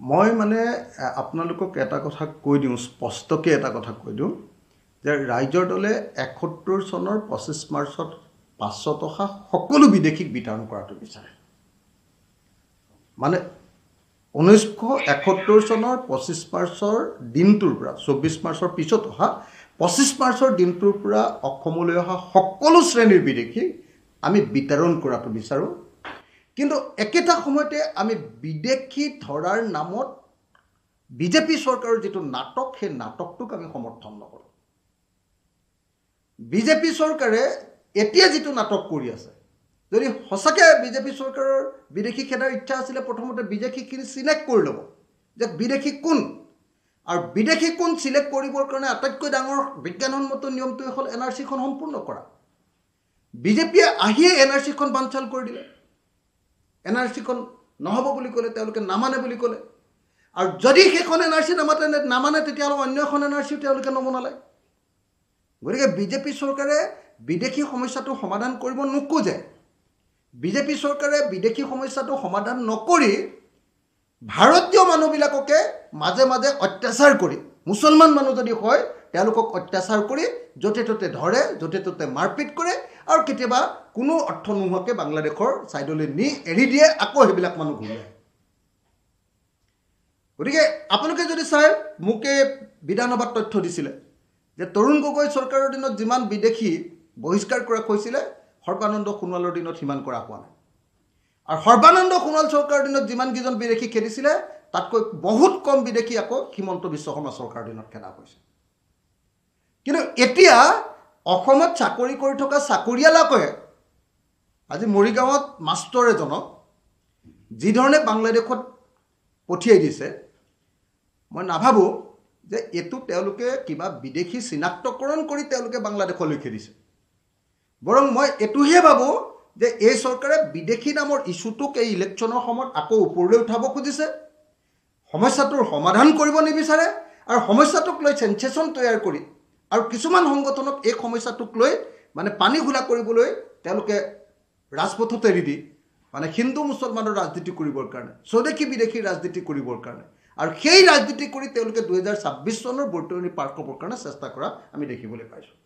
মই মানে আপোনালোকক এটা কথা কৈ দিওঁ, স্পষ্টকৈ এটা কথা কৈ দিওঁ যে ৰাইজৰ দলে ৭১ চনৰ ২৫ মাৰ্চত ৫০০ টকা সকলো বিদেশীক বিতৰণ কৰাটো বিচাৰে। মানে ১৯৭১ চনৰ ২৫ মাৰ্চৰ দিনটোৰ পৰা ২৪ মাৰ্চৰ পিছত অহা ২৫ মাৰ্চৰ দিনটোৰ পৰা অসমলৈ অহা সকলো শ্ৰেণীৰ বিদেশীক আমি বিতৰণ কৰাটো বিচাৰোঁ। কিন্তু একেটা সময়তে আমি বিদেশী ধৰাৰ নামত বিজেপি চৰকাৰৰ যিটো নাটক, সেই নাটকটোক আমি সমৰ্থন নকৰোঁ। বিজেপি চৰকাৰে এতিয়া যিটো নাটক কৰি আছে, যদি সঁচাকৈ বিজেপি চৰকাৰৰ বিদেশী খেদাৰ ইচ্ছা আছিলে, প্ৰথমতে বিদেশীখিনি চিলেক্ট কৰি ল'ব যে বিদেশী কোন, আৰু বিদেশী কোন চিলেক্ট কৰিবৰ কাৰণে আটাইতকৈ ডাঙৰ বিজ্ঞানসন্মত নিয়মটোৱে হ'ল NRC-খন সম্পূৰ্ণ কৰা। বিজেপিয়ে আহিয়ে NRC-খন বানচাল কৰি দিলে। NRC-খন নহ'ব বুলি ক'লে, তেওঁলোকে নামানে বুলি ক'লে। আৰু যদি সেইখন NRC নামানে তেতিয়াহ'লে অন্য এখন NRC তেওঁলোকে নবনালে। গতিকে বিজেপি চৰকাৰে বিদেশী সমস্যাটো সমাধান কৰিব নোখোজে। বিজেপি চৰকাৰে বিদেশী সমস্যাটো সমাধান নকৰি ভাৰতীয় মানুহবিলাককে মাজে মাজে অত্যাচাৰ কৰি, মুছলমান মানুহ যদি হয় তেওঁলোকক অত্যাচাৰ কৰি য'তে ত'তে ধৰে, য'তে ত'তে মাৰপিট কৰে, আৰু কেতিয়াবা কোনো অৰ্থ নোহোৱাকৈ বাংলাদেশৰ ছাইডলৈ নি এৰি দিয়ে, আকৌ সেইবিলাক মানুহ ঘূৰাই। গতিকে আপোনালোকে যদি চাই, মোকে বিধানসভাত তথ্য দিছিলে যে তৰুণ গগৈ চৰকাৰৰ দিনত যিমান বিদেশী বহিষ্কাৰ কৰা হৈছিলে, সৰ্বানন্দ সোণোৱালৰ দিনত সিমান কৰা হোৱা নাই। আৰু সৰ্বানন্দ সোণোৱাল চৰকাৰৰ দিনত যিমানকেইজন বিদেশী খেদিছিলে, তাতকৈ বহুত কম বিদেশী আকৌ হিমন্ত বিশ্ব শৰ্মা চৰকাৰৰ দিনত খেদা হৈছে। কিন্তু এতিয়া অসমত চাকৰি কৰি থকা চাকৰিয়ালকে আজি মৰিগাঁৱত মাষ্টৰ এজনক যিধৰণে বাংলাদেশত পঠিয়াই দিছে, মই নাভাবোঁ যে এইটো তেওঁলোকে কিবা বিদেশী চিনাক্তকৰণ কৰি তেওঁলোকে বাংলাদেশলৈ খেদিছে। বৰং মই এইটোহে ভাবোঁ যে এই চৰকাৰে বিদেশী নামৰ ইছ্যুটোক এই ইলেকশ্যনৰ সময়ত আকৌ ওপৰলৈ উঠাব খুজিছে, সমস্যাটোৰ সমাধান কৰিব নিবিচাৰে, আৰু সমস্যাটোক লৈ চেনচেশ্যন তৈয়াৰ কৰি আৰু কিছুমান সংগঠনক এই সমস্যাটোক লৈ মানে পানী ঘোলা কৰিবলৈ তেওঁলোকে ৰাজপথত এৰি দি মানে হিন্দু মুছলমানৰ ৰাজনীতি কৰিবৰ কাৰণে, স্বদেশী বিদেশী ৰাজনীতি কৰিবৰ কাৰণে, আৰু সেই ৰাজনীতি কৰি তেওঁলোকে ২০২৬ চনৰ বৈতৰণি পাৰ কৰিবৰ কাৰণে চেষ্টা কৰা আমি দেখিবলৈ পাইছোঁ।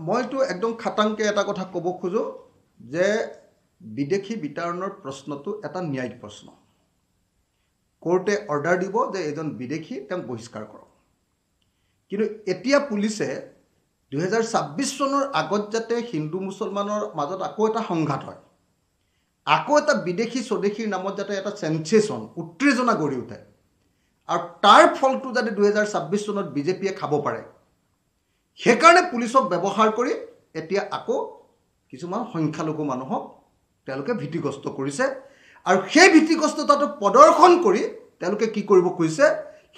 মইতো একদম খাটাংকৈ এটা কথা ক'ব খোজোঁ যে বিদেশী বিতৰণৰ প্ৰশ্নটো এটা ন্যায়িক প্ৰশ্ন। কোৰ্টে অৰ্ডাৰ দিব যে এজন বিদেশী তেওঁক বহিষ্কাৰ কৰক। কিন্তু এতিয়া পুলিচে ২০২৬ চনৰ আগত যাতে হিন্দু মুছলমানৰ মাজত আকৌ এটা সংঘাত হয়, আকৌ এটা বিদেশী স্বদেশীৰ নামত যাতে এটা চেনচেশ্যন, উত্তেজনা গঢ়ি উঠে, আৰু তাৰ ফলটো যাতে ২০২৬ চনত বিজেপিয়ে খাব পাৰে, সেইকাৰণে পুলিচক ব্যৱহাৰ কৰি এতিয়া আকৌ কিছুমান সংখ্যালঘু মানুহক তেওঁলোকে ভীতিগ্ৰস্ত কৰিছে। আৰু সেই ভীতিগ্ৰস্ততাটো প্ৰদৰ্শন কৰি তেওঁলোকে কি কৰিব খুজিছে,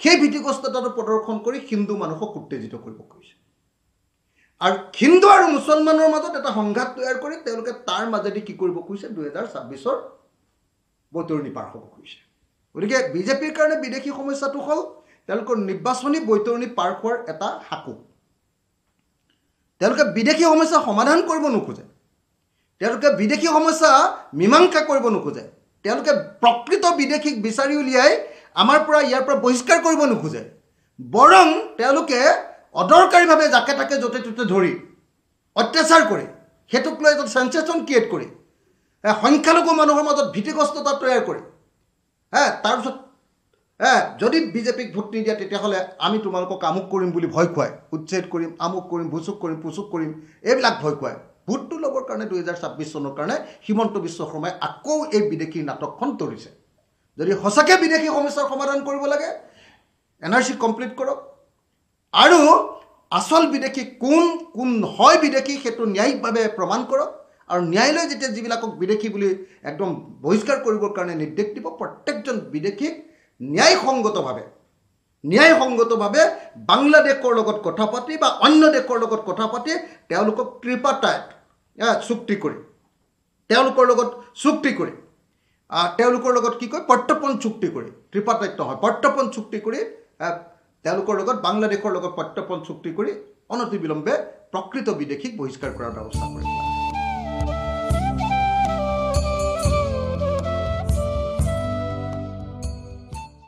সেই ভীতিগ্ৰস্ততাটো প্ৰদৰ্শন কৰি হিন্দু মানুহক উত্তেজিত কৰিব খুজিছে, আৰু হিন্দু আৰু মুছলমানৰ মাজত এটা সংঘাত তৈয়াৰ কৰি তেওঁলোকে তাৰ মাজেদি কি কৰিব খুজিছে, ২০২৬ৰ বৈতৰণি পাৰ হ'ব খুজিছে। গতিকে বিজেপিৰ কাৰণে বিদেশী সমস্যাটো হ'ল তেওঁলোকৰ নিৰ্বাচনী বৈতৰণি পাৰ হোৱাৰ এটা সাকু। তেওঁলোকে বিদেশী সমস্যা সমাধান কৰিব নোখোজে, তেওঁলোকে বিদেশী সমস্যা মীমাংসা কৰিব নোখোজে, তেওঁলোকে প্ৰকৃত বিদেশীক বিচাৰি উলিয়াই আমাৰ পৰা ইয়াৰ পৰা বহিষ্কাৰ কৰিব নোখোজে, বৰং তেওঁলোকে অদৰকাৰীভাৱে যাকে তাকে য'তে ত'তে ধৰি অত্যাচাৰ কৰি সেইটোক লৈ এটা চেনচেশ্যন ক্ৰিয়েট কৰি সংখ্যালঘু মানুহৰ মাজত ভীতিগ্ৰস্ততা তৈয়াৰ কৰি তাৰপিছত যদি বিজেপিক ভোট নিদিয়া তেতিয়াহ'লে আমি তোমালোকক আমুক কৰিম বুলি ভয় খুৱাই, উচ্ছেদ কৰিম, আমুক কৰিম, ভুচুক কৰিম, পুচুক কৰিম, এইবিলাক ভয় খুৱাই ভোটটো ল'বৰ কাৰণে ২০২৬ চনৰ কাৰণে হিমন্ত বিশ্ব শৰ্মাই আকৌ এই বিদেশী নাটকখন তৰিছে। যদি সঁচাকৈ বিদেশী সমস্যাৰ সমাধান কৰিব লাগে, NRC কমপ্লিট কৰক, আৰু আচল বিদেশী কোন কোন হয় বিদেশী সেইটো ন্যায়িকভাৱে প্ৰমাণ কৰক, আৰু ন্যায়ালয়ে যেতিয়া যিবিলাকক বিদেশী বুলি একদম বহিষ্কাৰ কৰিবৰ কাৰণে নিৰ্দেশ দিব, প্ৰত্যেকজন বিদেশীক ন্যায়সংগতভাৱে বাংলাদেশৰ লগত কথা পাতি বা অন্য দেশৰ লগত কথা পাতি তেওঁলোকক ত্ৰিপাটায়ত চুক্তি কৰি তেওঁলোকৰ লগত কি কয়, প্ৰত্যৰ্পণ চুক্তি কৰি, ত্ৰিপাটায়ত নহয়, প্ৰত্যৰ্পণ চুক্তি কৰি তেওঁলোকৰ লগত বাংলাদেশৰ লগত প্ৰত্যৰ্পণ চুক্তি কৰি অনতিবিলম্বে প্ৰকৃত বিদেশীক বহিষ্কাৰ কৰাৰ ব্যৱস্থা কৰে।